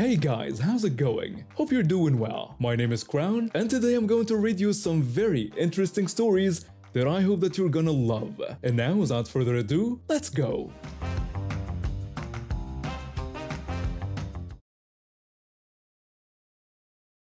Hey guys, how's it going? Hope you're doing well. My name is Crown, and today I'm going to read you some very interesting stories that I hope that you're gonna love. And now, without further ado, let's go!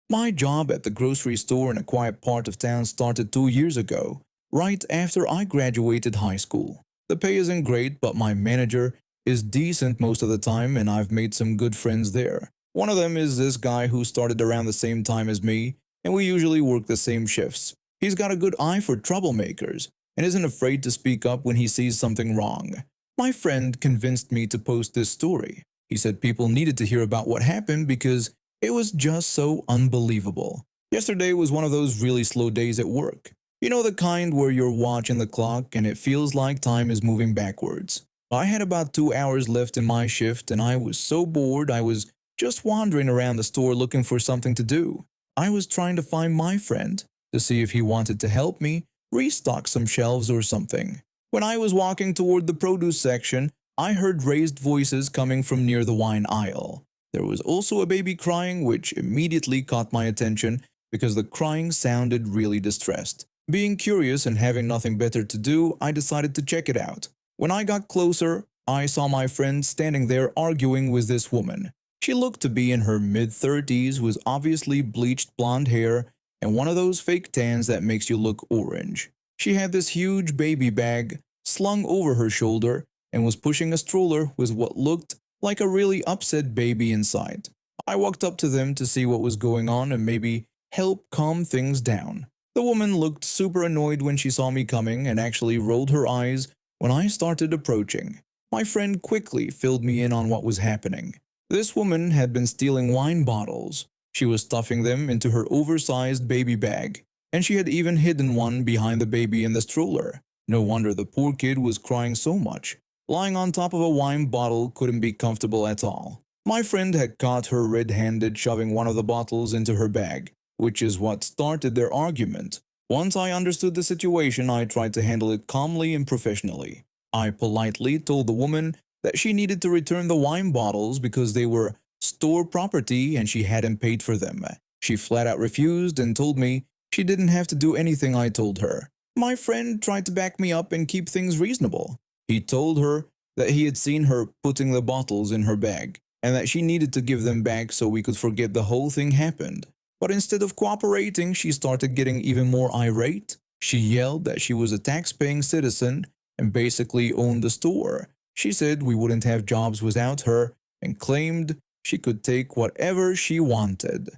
My job at the grocery store in a quiet part of town started 2 years ago, right after I graduated high school. The pay isn't great, but my manager is decent most of the time, and I've made some good friends there. One of them is this guy who started around the same time as me, and we usually work the same shifts. He's got a good eye for troublemakers and isn't afraid to speak up when he sees something wrong. My friend convinced me to post this story. He said people needed to hear about what happened because it was just so unbelievable. Yesterday was one of those really slow days at work. You know, the kind where you're watching the clock and it feels like time is moving backwards. I had about 2 hours left in my shift and I was so bored I was just wandering around the store looking for something to do. I was trying to find my friend to see if he wanted to help me restock some shelves or something. When I was walking toward the produce section, I heard raised voices coming from near the wine aisle. There was also a baby crying, which immediately caught my attention because the crying sounded really distressed. Being curious and having nothing better to do, I decided to check it out. When I got closer, I saw my friend standing there arguing with this woman. She looked to be in her mid-30s with obviously bleached blonde hair and one of those fake tans that makes you look orange. She had this huge baby bag slung over her shoulder and was pushing a stroller with what looked like a really upset baby inside. I walked up to them to see what was going on and maybe help calm things down. The woman looked super annoyed when she saw me coming and actually rolled her eyes when I started approaching. My friend quickly filled me in on what was happening. This woman had been stealing wine bottles. She was stuffing them into her oversized baby bag, and she had even hidden one behind the baby in the stroller. No wonder the poor kid was crying so much. Lying on top of a wine bottle couldn't be comfortable at all. My friend had caught her red-handed shoving one of the bottles into her bag, which is what started their argument. Once I understood the situation, I tried to handle it calmly and professionally. I politely told the woman that she needed to return the wine bottles because they were store property and she hadn't paid for them. She flat out refused and told me she didn't have to do anything I told her. My friend tried to back me up and keep things reasonable. He told her that he had seen her putting the bottles in her bag and that she needed to give them back so we could forget the whole thing happened. But instead of cooperating, she started getting even more irate. She yelled that she was a tax-paying citizen and basically owned the store. She said we wouldn't have jobs without her and claimed she could take whatever she wanted.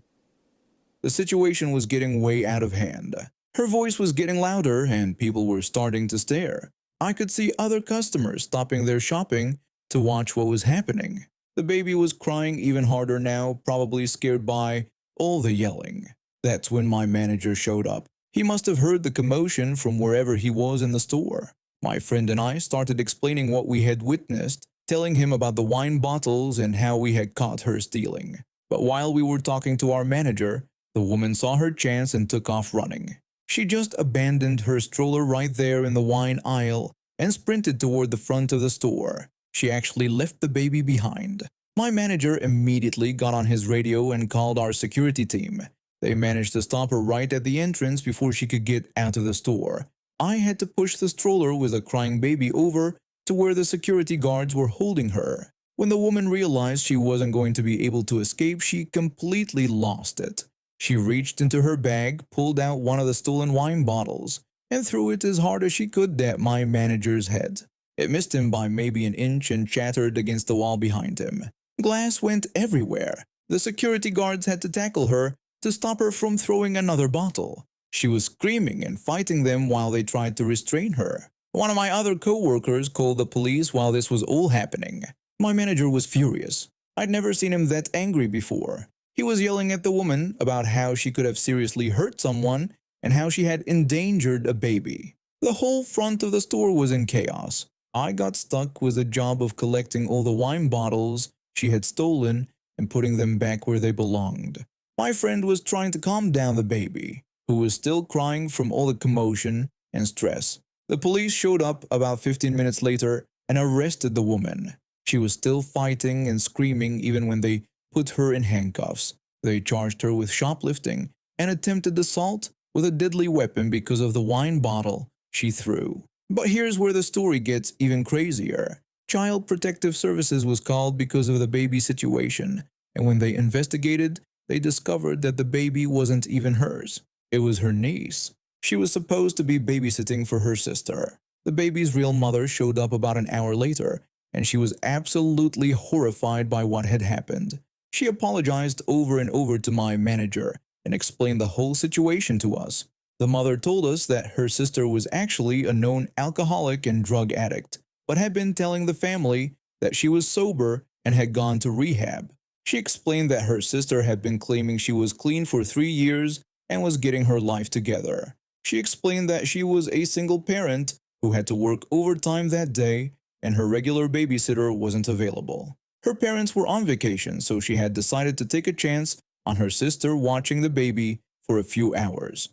The situation was getting way out of hand. Her voice was getting louder and people were starting to stare. I could see other customers stopping their shopping to watch what was happening. The baby was crying even harder now, probably scared by all the yelling. That's when my manager showed up. He must have heard the commotion from wherever he was in the store. My friend and I started explaining what we had witnessed, telling him about the wine bottles and how we had caught her stealing. But while we were talking to our manager, the woman saw her chance and took off running. She just abandoned her stroller right there in the wine aisle and sprinted toward the front of the store. She actually left the baby behind. My manager immediately got on his radio and called our security team. They managed to stop her right at the entrance before she could get out of the store. I had to push the stroller with a crying baby over to where the security guards were holding her. When the woman realized she wasn't going to be able to escape, she completely lost it. She reached into her bag, pulled out one of the stolen wine bottles, and threw it as hard as she could at my manager's head. It missed him by maybe an inch and shattered against the wall behind him. Glass went everywhere. The security guards had to tackle her to stop her from throwing another bottle. She was screaming and fighting them while they tried to restrain her. One of my other co-workers called the police while this was all happening. My manager was furious. I'd never seen him that angry before. He was yelling at the woman about how she could have seriously hurt someone and how she had endangered a baby. The whole front of the store was in chaos. I got stuck with the job of collecting all the wine bottles she had stolen and putting them back where they belonged. My friend was trying to calm down the baby, who was still crying from all the commotion and stress. The police showed up about 15 minutes later and arrested the woman. She was still fighting and screaming even when they put her in handcuffs. They charged her with shoplifting and attempted assault with a deadly weapon because of the wine bottle she threw. But here's where the story gets even crazier. Child Protective Services was called because of the baby situation, and when they investigated, they discovered that the baby wasn't even hers. It was her niece. She was supposed to be babysitting for her sister. The baby's real mother showed up about an hour later, and she was absolutely horrified by what had happened. She apologized over and over to my manager and explained the whole situation to us. The mother told us that her sister was actually a known alcoholic and drug addict, but had been telling the family that she was sober and had gone to rehab. She explained that her sister had been claiming she was clean for 3 years and was getting her life together. She explained that she was a single parent who had to work overtime that day and her regular babysitter wasn't available. Her parents were on vacation, so she had decided to take a chance on her sister watching the baby for a few hours.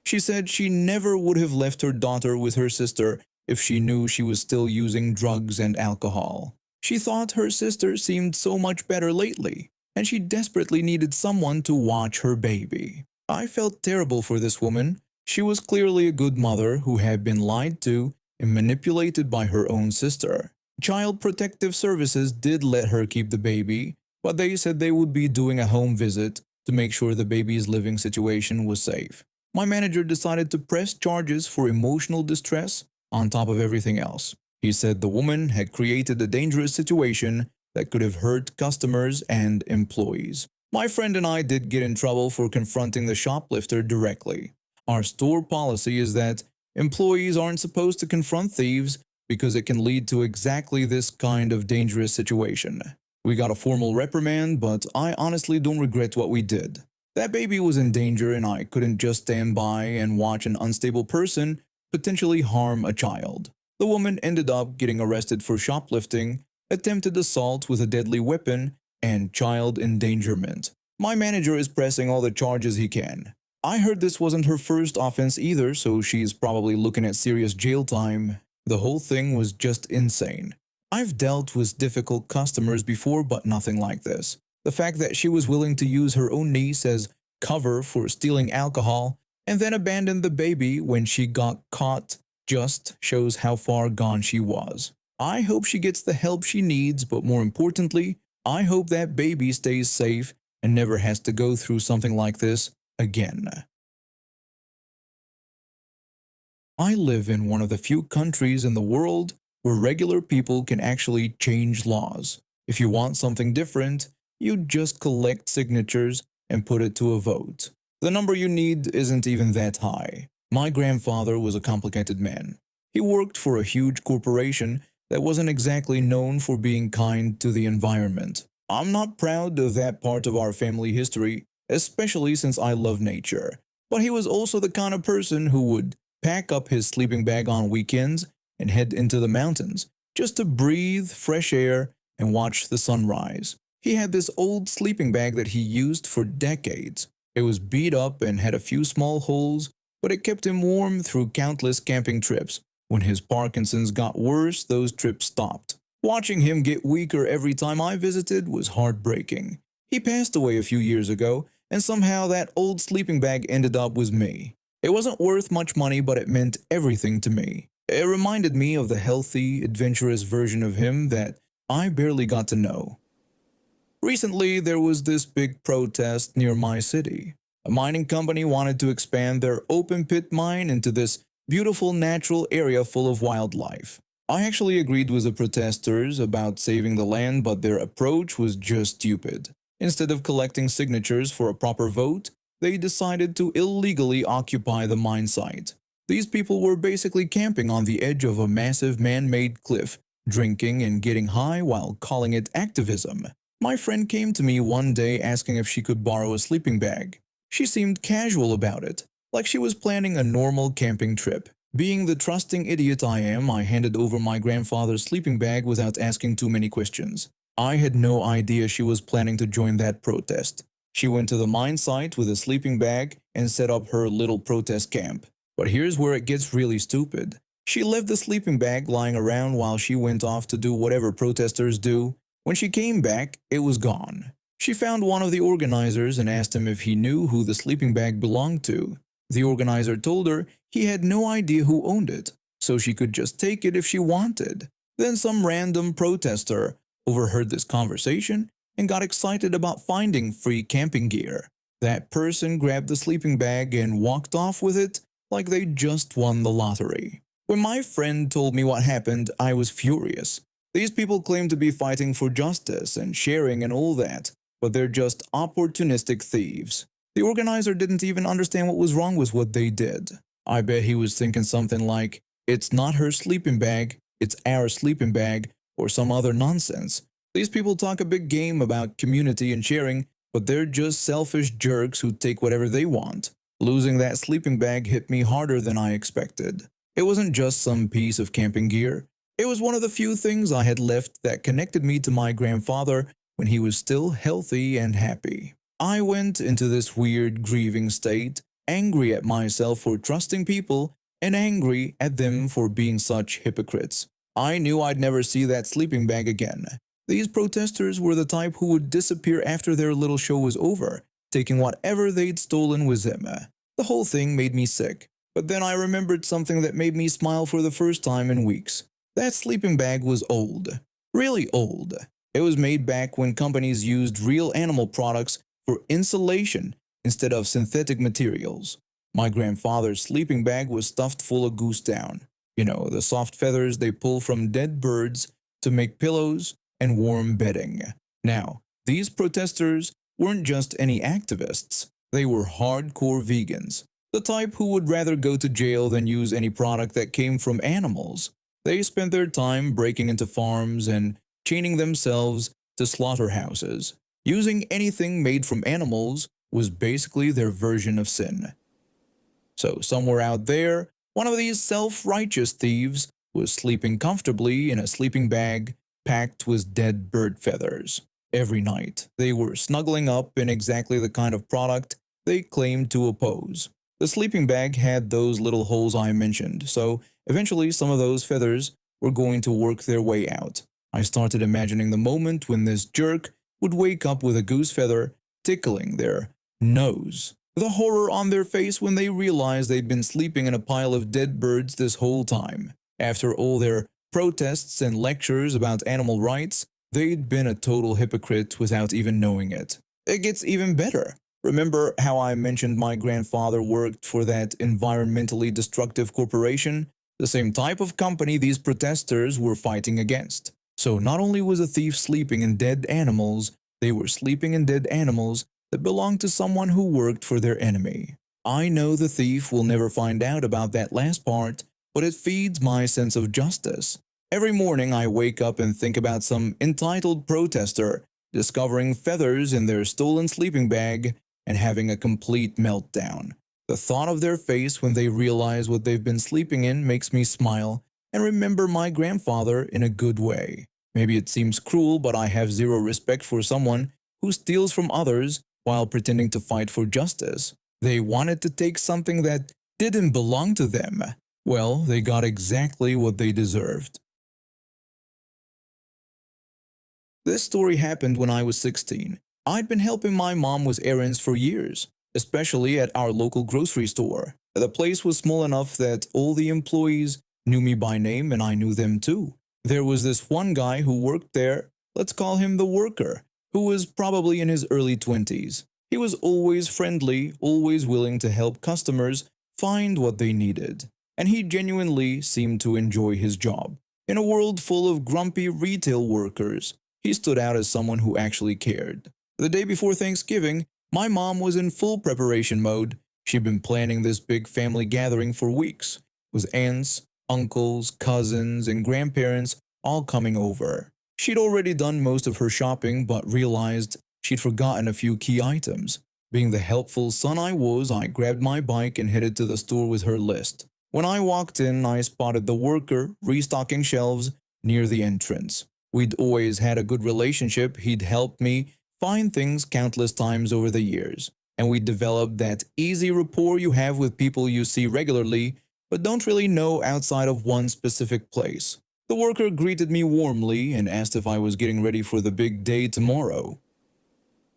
She said she never would have left her daughter with her sister if she knew she was still using drugs and alcohol. She thought her sister seemed so much better lately, and she desperately needed someone to watch her baby. I felt terrible for this woman. She was clearly a good mother who had been lied to and manipulated by her own sister. Child Protective Services did let her keep the baby, but they said they would be doing a home visit to make sure the baby's living situation was safe. My manager decided to press charges for emotional distress on top of everything else. He said the woman had created a dangerous situation that could have hurt customers and employees. My friend and I did get in trouble for confronting the shoplifter directly. Our store policy is that employees aren't supposed to confront thieves because it can lead to exactly this kind of dangerous situation. We got a formal reprimand, but I honestly don't regret what we did. That baby was in danger and I couldn't just stand by and watch an unstable person potentially harm a child. The woman ended up getting arrested for shoplifting, attempted assault with a deadly weapon, and child endangerment. My manager is pressing all the charges he can. I heard this wasn't her first offense either, so she's probably looking at serious jail time. The whole thing was just insane. I've dealt with difficult customers before, but nothing like this. The fact that she was willing to use her own niece as cover for stealing alcohol and then abandon the baby when she got caught just shows how far gone she was. I hope she gets the help she needs, but more importantly, I hope that baby stays safe and never has to go through something like this again. I live in one of the few countries in the world where regular people can actually change laws. If you want something different, you just collect signatures and put it to a vote. The number you need isn't even that high. My grandfather was a complicated man. He worked for a huge corporation that wasn't exactly known for being kind to the environment. I'm not proud of that part of our family history, especially since I love nature. But he was also the kind of person who would pack up his sleeping bag on weekends and head into the mountains just to breathe fresh air and watch the sunrise. He had this old sleeping bag that he used for decades. It was beat up and had a few small holes, but it kept him warm through countless camping trips. When his Parkinson's got worse, those trips stopped. Watching him get weaker every time I visited was heartbreaking. He passed away a few years ago, and somehow that old sleeping bag ended up with me. It wasn't worth much money, but it meant everything to me. It reminded me of the healthy, adventurous version of him that I barely got to know. Recently, there was this big protest near my city. A mining company wanted to expand their open pit mine into this beautiful natural area full of wildlife. I actually agreed with the protesters about saving the land, but their approach was just stupid. Instead of collecting signatures for a proper vote, they decided to illegally occupy the mine site. These people were basically camping on the edge of a massive man-made cliff, drinking and getting high while calling it activism. My friend came to me one day asking if she could borrow a sleeping bag. She seemed casual about it, like she was planning a normal camping trip. Being the trusting idiot I am, I handed over my grandfather's sleeping bag without asking too many questions. I had no idea she was planning to join that protest. She went to the mine site with a sleeping bag and set up her little protest camp. But here's where it gets really stupid. She left the sleeping bag lying around while she went off to do whatever protesters do. When she came back, it was gone. She found one of the organizers and asked him if he knew who the sleeping bag belonged to. The organizer told her he had no idea who owned it, so she could just take it if she wanted. Then some random protester overheard this conversation and got excited about finding free camping gear. That person grabbed the sleeping bag and walked off with it like they just won the lottery. When my friend told me what happened, I was furious. These people claim to be fighting for justice and sharing and all that, but they're just opportunistic thieves. The organizer didn't even understand what was wrong with what they did. I bet he was thinking something like, "It's not her sleeping bag, it's our sleeping bag," or some other nonsense. These people talk a big game about community and sharing, but they're just selfish jerks who take whatever they want. Losing that sleeping bag hit me harder than I expected. It wasn't just some piece of camping gear. It was one of the few things I had left that connected me to my grandfather when he was still healthy and happy. I went into this weird grieving state, angry at myself for trusting people and angry at them for being such hypocrites. I knew I'd never see that sleeping bag again. These protesters were the type who would disappear after their little show was over, taking whatever they'd stolen with them. The whole thing made me sick, but then I remembered something that made me smile for the first time in weeks. That sleeping bag was old. Really old. It was made back when companies used real animal products for insulation instead of synthetic materials. My grandfather's sleeping bag was stuffed full of goose down. You know, the soft feathers they pull from dead birds to make pillows and warm bedding. Now, these protesters weren't just any activists. They were hardcore vegans, the type who would rather go to jail than use any product that came from animals. They spent their time breaking into farms and chaining themselves to slaughterhouses. Using anything made from animals was basically their version of sin. So somewhere out there, one of these self-righteous thieves was sleeping comfortably in a sleeping bag packed with dead bird feathers. Every night, they were snuggling up in exactly the kind of product they claimed to oppose. The sleeping bag had those little holes I mentioned, so eventually some of those feathers were going to work their way out. I started imagining the moment when this jerk would wake up with a goose feather tickling their nose. The horror on their face when they realized they'd been sleeping in a pile of dead birds this whole time. After all their protests and lectures about animal rights, they'd been a total hypocrite without even knowing it. It gets even better. Remember how I mentioned my grandfather worked for that environmentally destructive corporation? The same type of company these protesters were fighting against. So not only was a thief sleeping in dead animals, they were sleeping in dead animals that belonged to someone who worked for their enemy. I know the thief will never find out about that last part, but it feeds my sense of justice. Every morning I wake up and think about some entitled protester discovering feathers in their stolen sleeping bag and having a complete meltdown. The thought of their face when they realize what they've been sleeping in makes me smile and remember my grandfather in a good way. Maybe it seems cruel, but I have zero respect for someone who steals from others while pretending to fight for justice. They wanted to take something that didn't belong to them. Well, they got exactly what they deserved. This story happened when I was 16. I'd been helping my mom with errands for years, especially at our local grocery store. The place was small enough that all the employees knew me by name and I knew them too. There was this one guy who worked there, let's call him the worker, who was probably in his early 20s. He was always friendly, always willing to help customers find what they needed, and he genuinely seemed to enjoy his job. In a world full of grumpy retail workers, he stood out as someone who actually cared. The day before Thanksgiving, my mom was in full preparation mode. She'd been planning this big family gathering for weeks, with aunts, uncles, cousins, and grandparents all coming over. She'd already done most of her shopping but realized she'd forgotten a few key items. Being the helpful son I was, I grabbed my bike and headed to the store with her list. When I walked in, I spotted the worker restocking shelves near the entrance. We'd always had a good relationship. He'd helped me find things countless times over the years, and we developed that easy rapport you have with people you see regularly but don't really know outside of one specific place. The worker greeted me warmly and asked if I was getting ready for the big day tomorrow.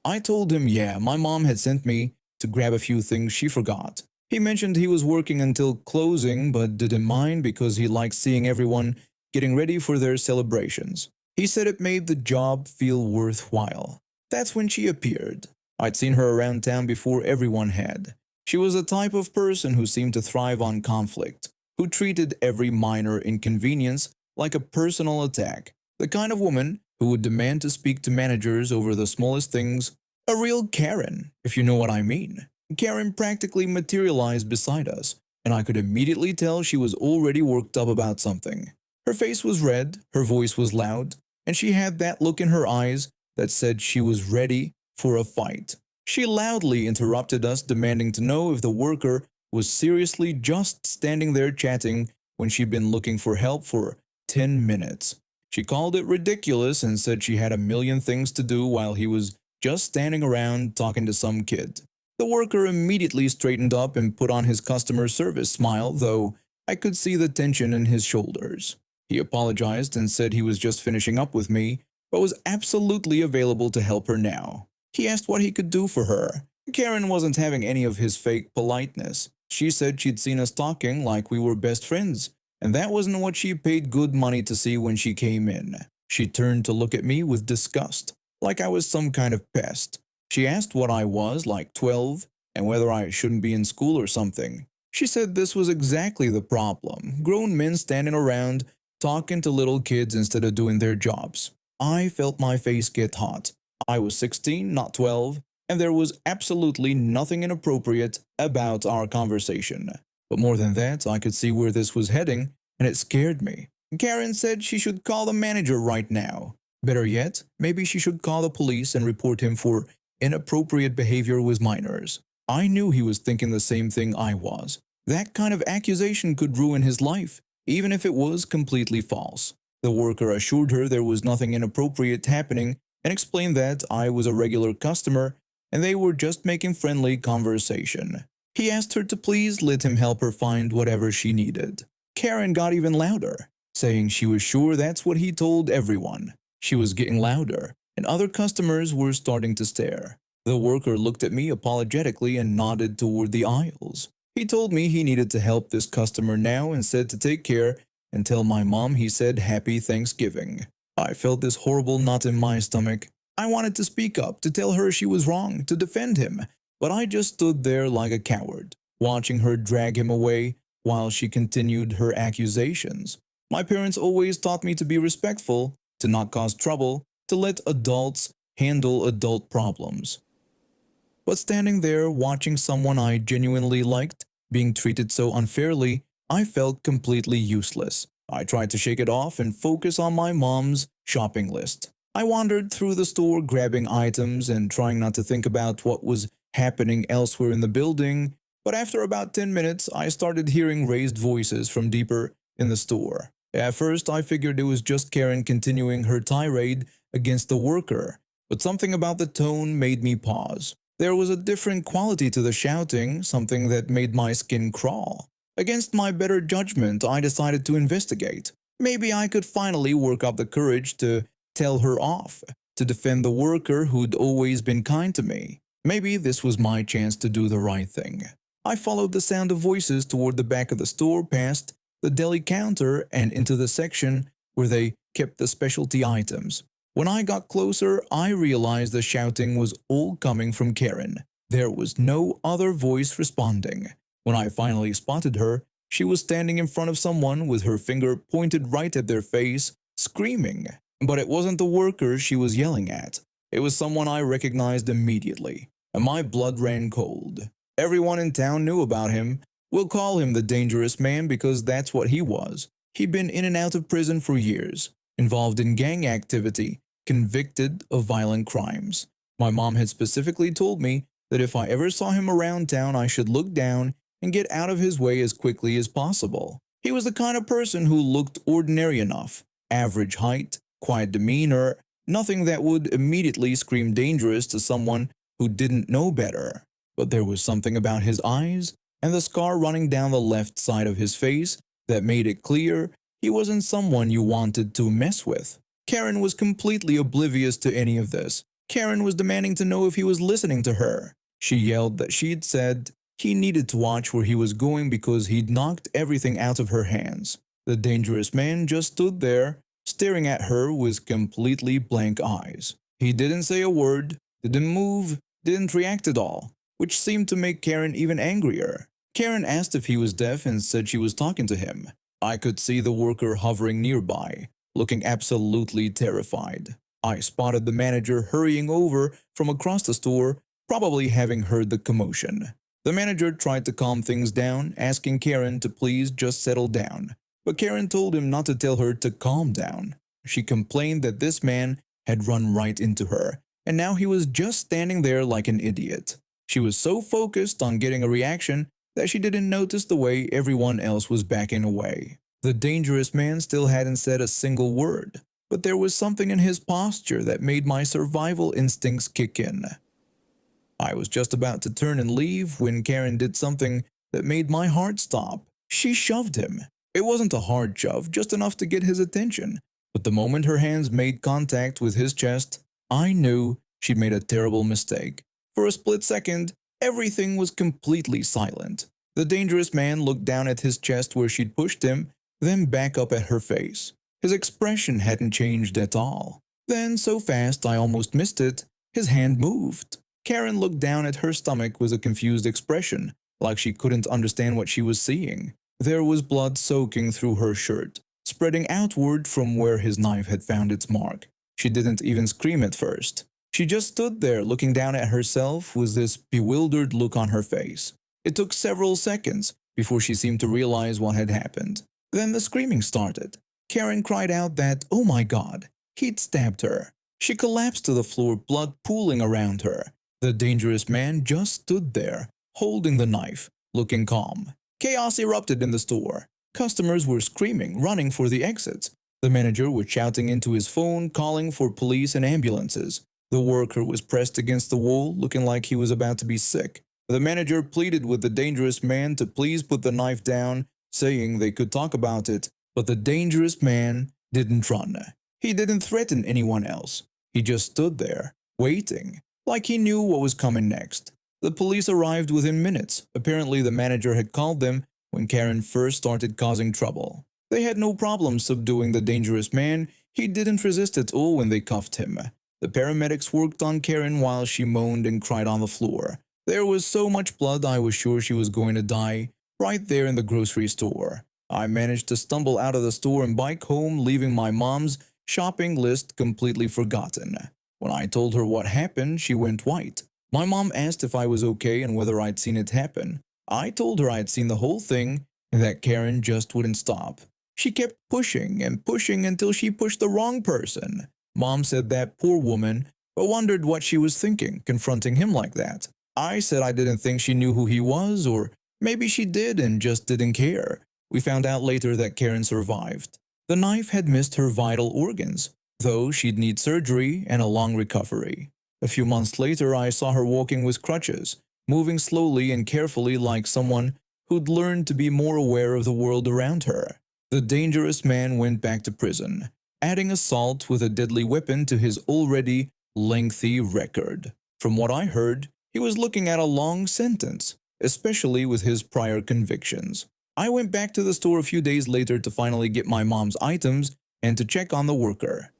I told him, yeah, my mom had sent me to grab a few things she forgot. He mentioned he was working until closing but didn't mind because he liked seeing everyone getting ready for their celebrations. He said it made the job feel worthwhile. That's when she appeared. I'd seen her around town before everyone had. She was the type of person who seemed to thrive on conflict, who treated every minor inconvenience like a personal attack, the kind of woman who would demand to speak to managers over the smallest things. A real Karen, if you know what I mean. Karen practically materialized beside us, and I could immediately tell she was already worked up about something. Her face was red, her voice was loud, and she had that look in her eyes that said she was ready for a fight. She loudly interrupted us, demanding to know if the worker was seriously just standing there chatting when she'd been looking for help for 10 minutes. She called it ridiculous and said she had a million things to do while he was just standing around talking to some kid. The worker immediately straightened up and put on his customer service smile, though I could see the tension in his shoulders. He apologized and said he was just finishing up with me, but was absolutely available to help her now. He asked what he could do for her. Karen wasn't having any of his fake politeness. She said she'd seen us talking like we were best friends, and that wasn't what she paid good money to see when she came in. She turned to look at me with disgust, like I was some kind of pest. She asked what I was, like 12, and whether I shouldn't be in school or something. She said this was exactly the problem. Grown men standing around talking to little kids instead of doing their jobs. I felt my face get hot. I was 16, not 12, and there was absolutely nothing inappropriate about our conversation. But more than that, I could see where this was heading, and it scared me. Karen said she should call the manager right now. Better yet, maybe she should call the police and report him for inappropriate behavior with minors. I knew he was thinking the same thing I was. That kind of accusation could ruin his life, even if it was completely false. The worker assured her there was nothing inappropriate happening and explained that I was a regular customer and they were just making friendly conversation. He asked her to please let him help her find whatever she needed. Karen got even louder, saying she was sure that's what he told everyone. She was getting louder, and other customers were starting to stare. The worker looked at me apologetically and nodded toward the aisles. He told me he needed to help this customer now and said to take care and tell my mom he said Happy Thanksgiving. I felt this horrible knot in my stomach. I wanted to speak up, to tell her she was wrong, to defend him, but I just stood there like a coward, watching her drag him away while she continued her accusations. My parents always taught me to be respectful, to not cause trouble, to let adults handle adult problems. But standing there watching someone I genuinely liked being treated so unfairly, I felt completely useless. I tried to shake it off and focus on my mom's shopping list. I wandered through the store grabbing items and trying not to think about what was happening elsewhere in the building, but after about 10 minutes I started hearing raised voices from deeper in the store. At first I figured it was just Karen continuing her tirade against the worker, but something about the tone made me pause. There was a different quality to the shouting, something that made my skin crawl. Against my better judgment, I decided to investigate. Maybe I could finally work up the courage to tell her off, to defend the worker who'd always been kind to me. Maybe this was my chance to do the right thing. I followed the sound of voices toward the back of the store, past the deli counter, and into the section where they kept the specialty items. When I got closer, I realized the shouting was all coming from Karen. There was no other voice responding. When I finally spotted her, she was standing in front of someone with her finger pointed right at their face, screaming. But it wasn't the worker she was yelling at. It was someone I recognized immediately, and my blood ran cold. Everyone in town knew about him. We'll call him the dangerous man because that's what he was. He'd been in and out of prison for years, involved in gang activity, convicted of violent crimes. My mom had specifically told me that if I ever saw him around town, I should look down and get out of his way as quickly as possible. He was the kind of person who looked ordinary enough, average height, quiet demeanor, nothing that would immediately scream dangerous to someone who didn't know better. But there was something about his eyes and the scar running down the left side of his face that made it clear he wasn't someone you wanted to mess with. Karen was completely oblivious to any of this. Karen was demanding to know if he was listening to her. She yelled that she'd said he needed to watch where he was going because he'd knocked everything out of her hands. The dangerous man just stood there, staring at her with completely blank eyes. He didn't say a word, didn't move, didn't react at all, which seemed to make Karen even angrier. Karen asked if he was deaf and said she was talking to him. I could see the worker hovering nearby, looking absolutely terrified. I spotted the manager hurrying over from across the store, probably having heard the commotion. The manager tried to calm things down, asking Karen to please just settle down. But Karen told him not to tell her to calm down. She complained that this man had run right into her, and now he was just standing there like an idiot. She was so focused on getting a reaction that she didn't notice the way everyone else was backing away. The dangerous man still hadn't said a single word, but there was something in his posture that made my survival instincts kick in. I was just about to turn and leave when Karen did something that made my heart stop. She shoved him. It wasn't a hard shove, just enough to get his attention. But the moment her hands made contact with his chest, I knew she'd made a terrible mistake. For a split second, everything was completely silent. The dangerous man looked down at his chest where she'd pushed him, then back up at her face. His expression hadn't changed at all. Then, so fast I almost missed it, his hand moved. Karen looked down at her stomach with a confused expression, like she couldn't understand what she was seeing. There was blood soaking through her shirt, spreading outward from where his knife had found its mark. She didn't even scream at first. She just stood there looking down at herself with this bewildered look on her face. It took several seconds before she seemed to realize what had happened. Then the screaming started. Karen cried out that, oh my God, he'd stabbed her. She collapsed to the floor, blood pooling around her. The dangerous man just stood there, holding the knife, looking calm. Chaos erupted in the store. Customers were screaming, running for the exits. The manager was shouting into his phone, calling for police and ambulances. The worker was pressed against the wall, looking like he was about to be sick. The manager pleaded with the dangerous man to please put the knife down, saying they could talk about it. But the dangerous man didn't run. He didn't threaten anyone else. He just stood there, waiting, like he knew what was coming next. The police arrived within minutes. Apparently the manager had called them when Karen first started causing trouble. They had no problem subduing the dangerous man. He didn't resist at all when they cuffed him. The paramedics worked on Karen while she moaned and cried on the floor. There was so much blood I was sure she was going to die right there in the grocery store. I managed to stumble out of the store and bike home, leaving my mom's shopping list completely forgotten. When I told her what happened, she went white. My mom asked if I was okay and whether I'd seen it happen. I told her I'd seen the whole thing and that Karen just wouldn't stop. She kept pushing and pushing until she pushed the wrong person. Mom said that poor woman, but wondered what she was thinking, confronting him like that. I said I didn't think she knew who he was, or maybe she did and just didn't care. We found out later that Karen survived. The knife had missed her vital organs, though she'd need surgery and a long recovery. A few months later, I saw her walking with crutches, moving slowly and carefully like someone who'd learned to be more aware of the world around her. The dangerous man went back to prison, adding assault with a deadly weapon to his already lengthy record. From what I heard, he was looking at a long sentence, especially with his prior convictions. I went back to the store a few days later to finally get my mom's items and to check on the worker.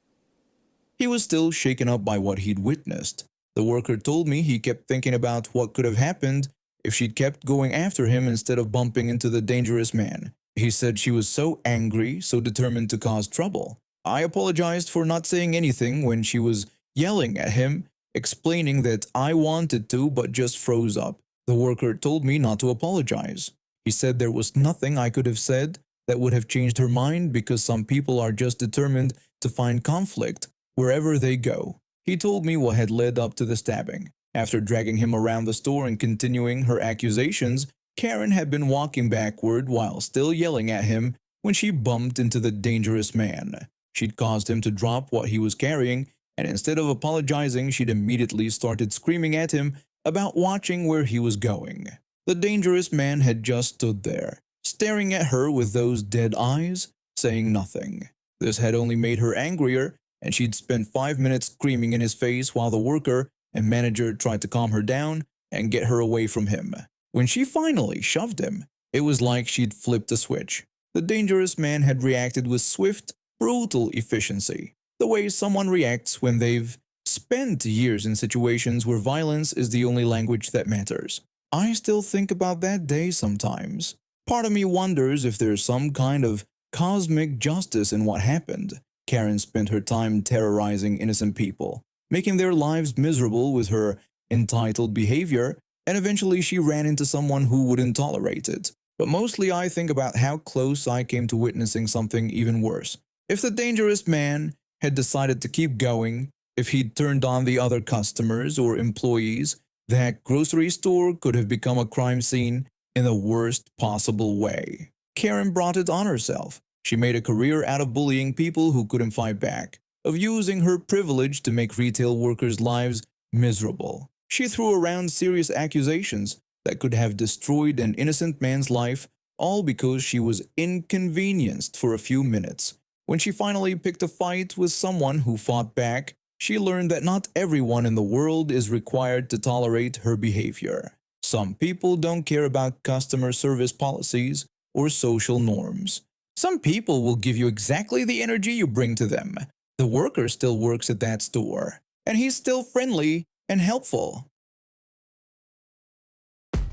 He was still shaken up by what he'd witnessed. The worker told me he kept thinking about what could have happened if she'd kept going after him instead of bumping into the dangerous man. He said she was so angry, so determined to cause trouble. I apologized for not saying anything when she was yelling at him, explaining that I wanted to but just froze up. The worker told me not to apologize. He said there was nothing I could have said that would have changed her mind because some people are just determined to find conflict wherever they go. He told me what had led up to the stabbing. After dragging him around the store and continuing her accusations, Karen had been walking backward while still yelling at him when she bumped into the dangerous man. She'd caused him to drop what he was carrying, and instead of apologizing, she'd immediately started screaming at him about watching where he was going. The dangerous man had just stood there, staring at her with those dead eyes, saying nothing. This had only made her angrier, and she'd spent 5 minutes screaming in his face while the worker and manager tried to calm her down and get her away from him. When she finally shoved him, it was like she'd flipped a switch. The dangerous man had reacted with swift, brutal efficiency, the way someone reacts when they've spent years in situations where violence is the only language that matters. I still think about that day sometimes. Part of me wonders if there's some kind of cosmic justice in what happened. Karen spent her time terrorizing innocent people, making their lives miserable with her entitled behavior, and eventually she ran into someone who wouldn't tolerate it. But mostly I think about how close I came to witnessing something even worse. If the dangerous man had decided to keep going, if he'd turned on the other customers or employees, that grocery store could have become a crime scene in the worst possible way. Karen brought it on herself. She made a career out of bullying people who couldn't fight back, of using her privilege to make retail workers' lives miserable. She threw around serious accusations that could have destroyed an innocent man's life, all because she was inconvenienced for a few minutes. When she finally picked a fight with someone who fought back, she learned that not everyone in the world is required to tolerate her behavior. Some people don't care about customer service policies or social norms. Some people will give you exactly the energy you bring to them. The worker still works at that store, and he's still friendly and helpful.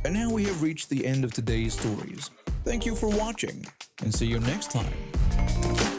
And now we have reached the end of today's stories. Thank you for watching, and see you next time.